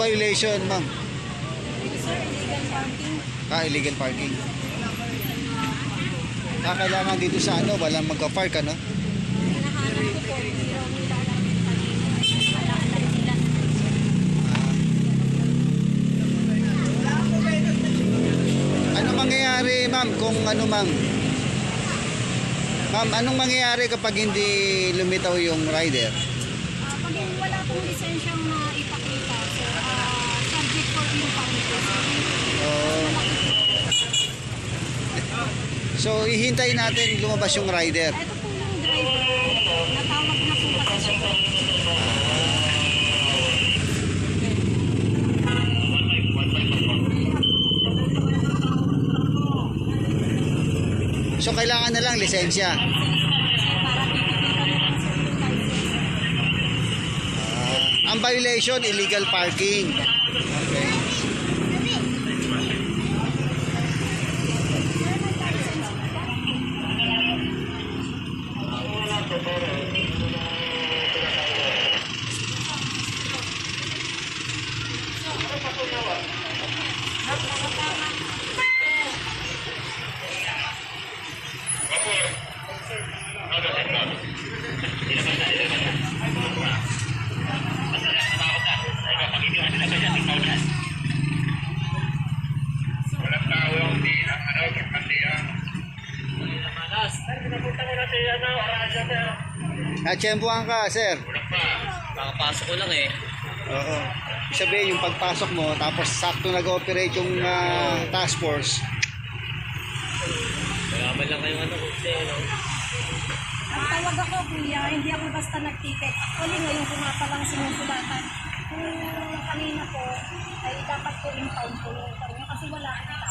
violation, ma'am? Sir, illegal parking. Illegal parking. Kailangan dito sa ano, walang magka-park, ano? Hinahanap ko po, hindi raw nila alam yung kanina. Wala nila. Ano mangyayari, ma'am, kung ano, ma'am? Ma'am, anong mangyayari kapag hindi lumitaw yung rider? Pag wala pong lisensyang ipakita, so subject for impound po. So, ihintayin natin lumabas yung rider. Ito po yung driver, natawag na po kasi siya. So, kailangan na lang lisensya. Para pipilitan mo ang safety license. Ang violation, illegal parking. Okay. Tsempuhan ka, sir. Kakapasok ko lang eh. Oo. Sabihin yung pagpasok mo, tapos sakto nag-ooperate yung task force. Wala man lang kayong ano kasi ano. Ang tawag ako, kuya, hindi ako basta nag-ticket. Actually, ngayon ko nga palang sinusulatan. Kung kanina po, ay dapat po impound po yung motor niya kasi wala ka na.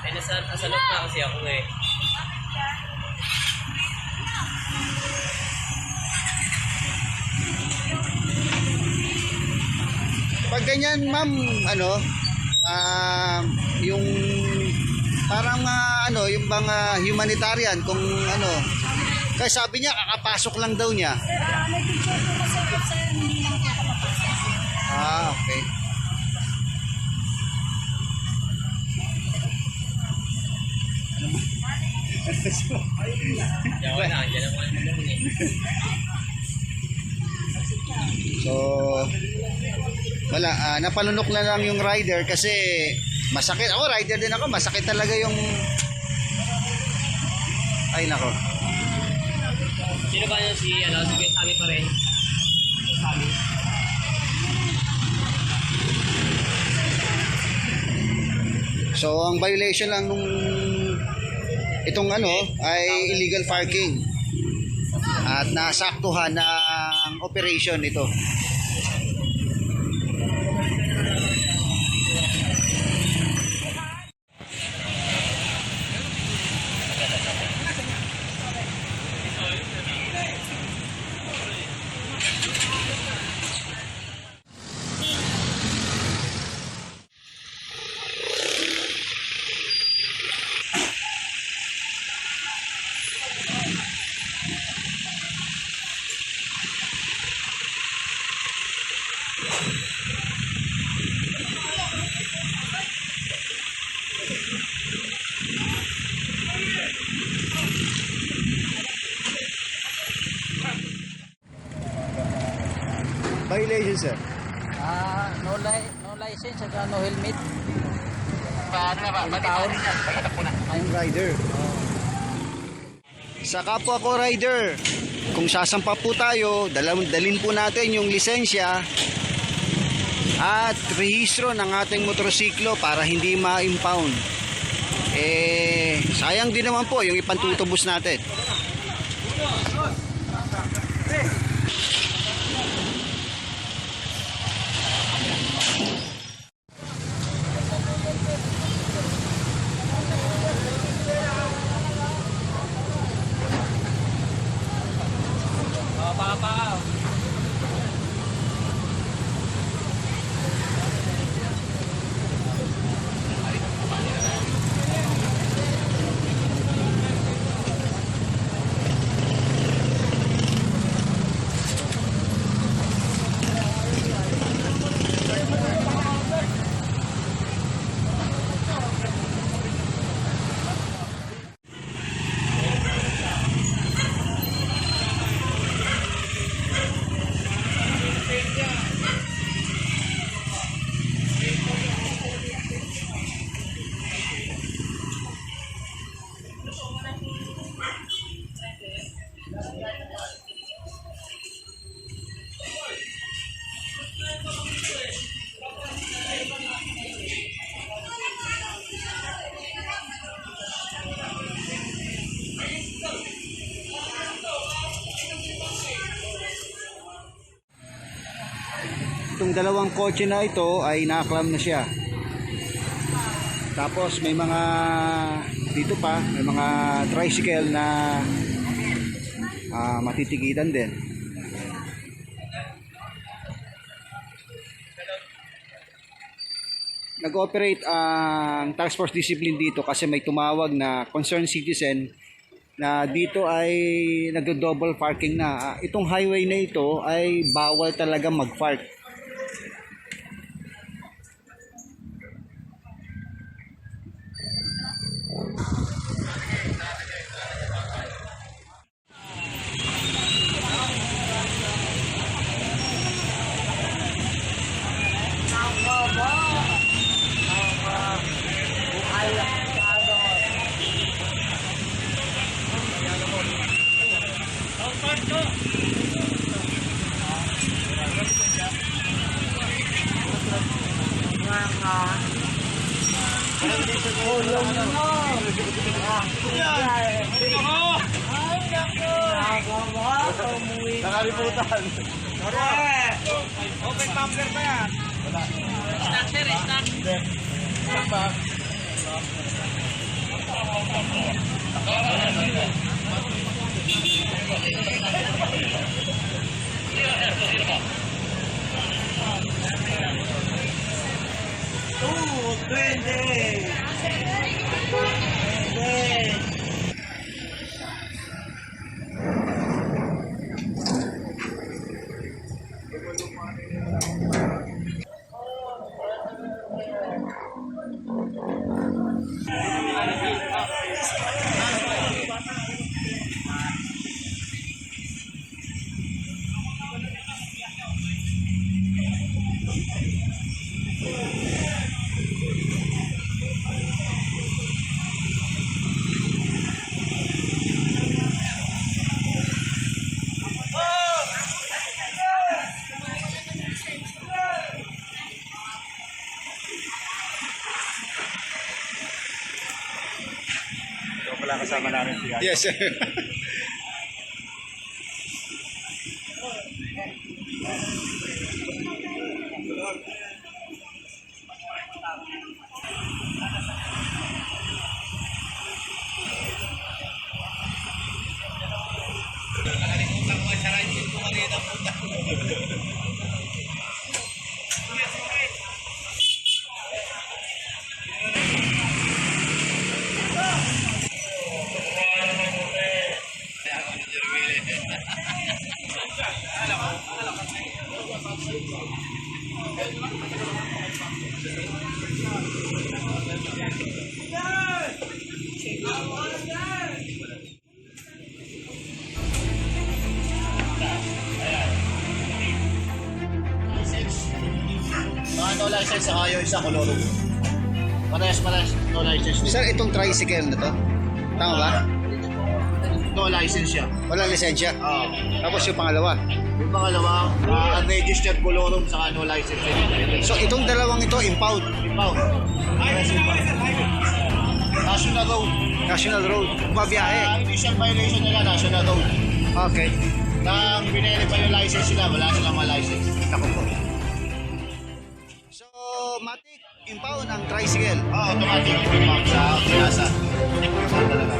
Eh, nasa loob na kasi ako eh. Pag ganyan, ma'am, ano, yung parang ano, yung bang humanitarian kung ano, kasi sabi niya kakapasok lang daw niya. Sir, may picture po kasi ako, sir, hindi lang po ako mapasok. Okay. Diyan ko na, diyan naman eh. So, wala, napalunok na lang yung rider kasi masakit. Ako, rider din ako, masakit talaga yung... Ay, nako. Sino ba yun si, ano, sige, sabi pa rin. Sabi. So, ang violation lang nung itong ano ay illegal parking. At nasaktuhan ng operation ito. Violation, sir. No license at no helmet. Paano na ba? Ang rider. Sa kapwa ko rider, kung sasampa po tayo, dalhin po natin yung lisensya at rehistro ng ating motorsiklo para hindi ma-impound. Sayang din naman po yung ipantutubos natin. Yung dalawang kotse na ito ay nakaklam na siya. Tapos may mga dito pa, may mga tricycle na matitikitan din. Nag-operate ang task force discipline dito kasi may tumawag na concerned citizen na dito ay nagdo-double parking na. Itong highway na ito ay bawal talaga mag-park. Nakalimutan. Open tumbler pa yan. Stock sir, stock. Wala kasama namin si Ay. Yes. No license sa kayo, isa koloro. Parehas, no license. Sir, itong tricycle na to, tama ba? No license siya. Walang lisensya. Oo. Tapos yung pangalawa. Yung pangalawa, unregistered kolorum sa no license. So itong dalawang ito, impound. Impound. National Road. National Road. Babiyahe. Initial violation nila, National Road. Okay. Nang binelify yung license sila, wala silang ma-license. Naku po. So, matik, impound ang tricycle. Automatic impound sa pinasa. Impound talaga.